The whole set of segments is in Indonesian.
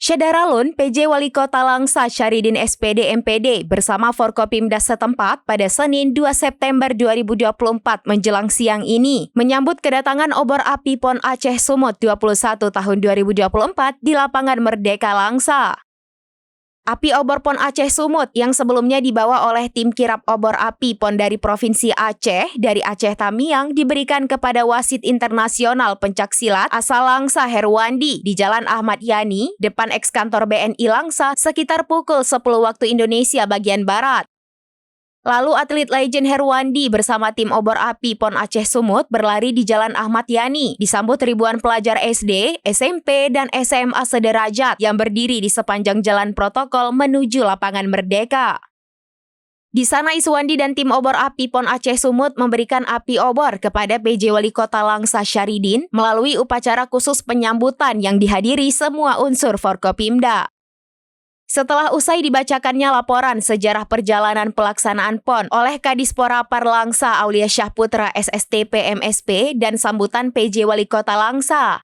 Syadaralun, PJ Wali Kota Langsa Syahridin SPD MPD bersama Forkopimda setempat pada Senin 2 September 2024 menjelang siang ini menyambut kedatangan obor api PON Aceh Sumut 21 tahun 2024 di lapangan Merdeka Langsa. Api obor PON Aceh Sumut yang sebelumnya dibawa oleh tim kirap obor api PON dari Provinsi Aceh dari Aceh Tamiang diberikan kepada wasit internasional pencaksilat asal Langsa Herwandi di Jalan Ahmad Yani, depan eks-kantor BNI Langsa sekitar pukul 10 waktu Indonesia bagian Barat. Lalu atlet legend Herwandi bersama tim obor api PON Aceh Sumut berlari di Jalan Ahmad Yani, disambut ribuan pelajar SD, SMP, dan SMA sederajat yang berdiri di sepanjang jalan protokol menuju lapangan Merdeka. Di sana Iswandi dan tim obor api PON Aceh Sumut memberikan api obor kepada PJ Wali Kota Langsa Syahridin melalui upacara khusus penyambutan yang dihadiri semua unsur Forkopimda. Setelah usai dibacakannya laporan sejarah perjalanan pelaksanaan PON oleh Kadispora Parlangsa Aulia Syahputra SSTP MSP dan sambutan PJ Wali Kota Langsa,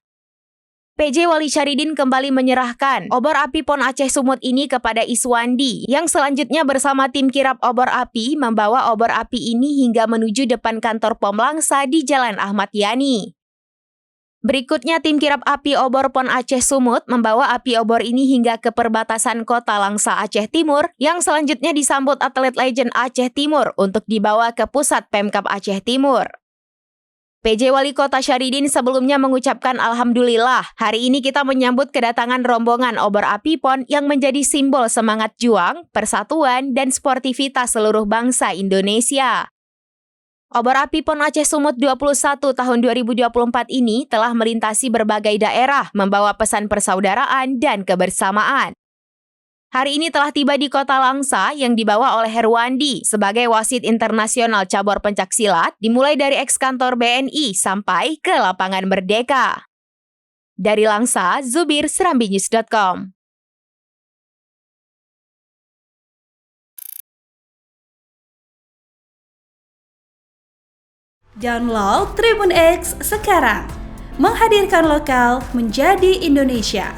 PJ Wali Syahridin kembali menyerahkan obor api PON Aceh Sumut ini kepada Iswandi yang selanjutnya bersama tim kirap obor api membawa obor api ini hingga menuju depan kantor POM Langsa di Jalan Ahmad Yani. Berikutnya tim kirap api obor PON Aceh Sumut membawa api obor ini hingga ke perbatasan kota Langsa Aceh Timur yang selanjutnya disambut atlet legend Aceh Timur untuk dibawa ke pusat Pemkab Aceh Timur. PJ Wali Kota Syahridin sebelumnya mengucapkan Alhamdulillah, hari ini kita menyambut kedatangan rombongan obor api PON yang menjadi simbol semangat juang, persatuan, dan sportivitas seluruh bangsa Indonesia. Obor api PON Aceh Sumut 21 tahun 2024 ini telah melintasi berbagai daerah membawa pesan persaudaraan dan kebersamaan. Hari ini telah tiba di kota Langsa yang dibawa oleh Herwandi sebagai wasit internasional cabur pencaksilat dimulai dari eks-kantor BNI sampai ke lapangan Merdeka. Dari Langsa, Zubir, SerambiNews.com. Download Tribun X sekarang, menghadirkan lokal menjadi Indonesia.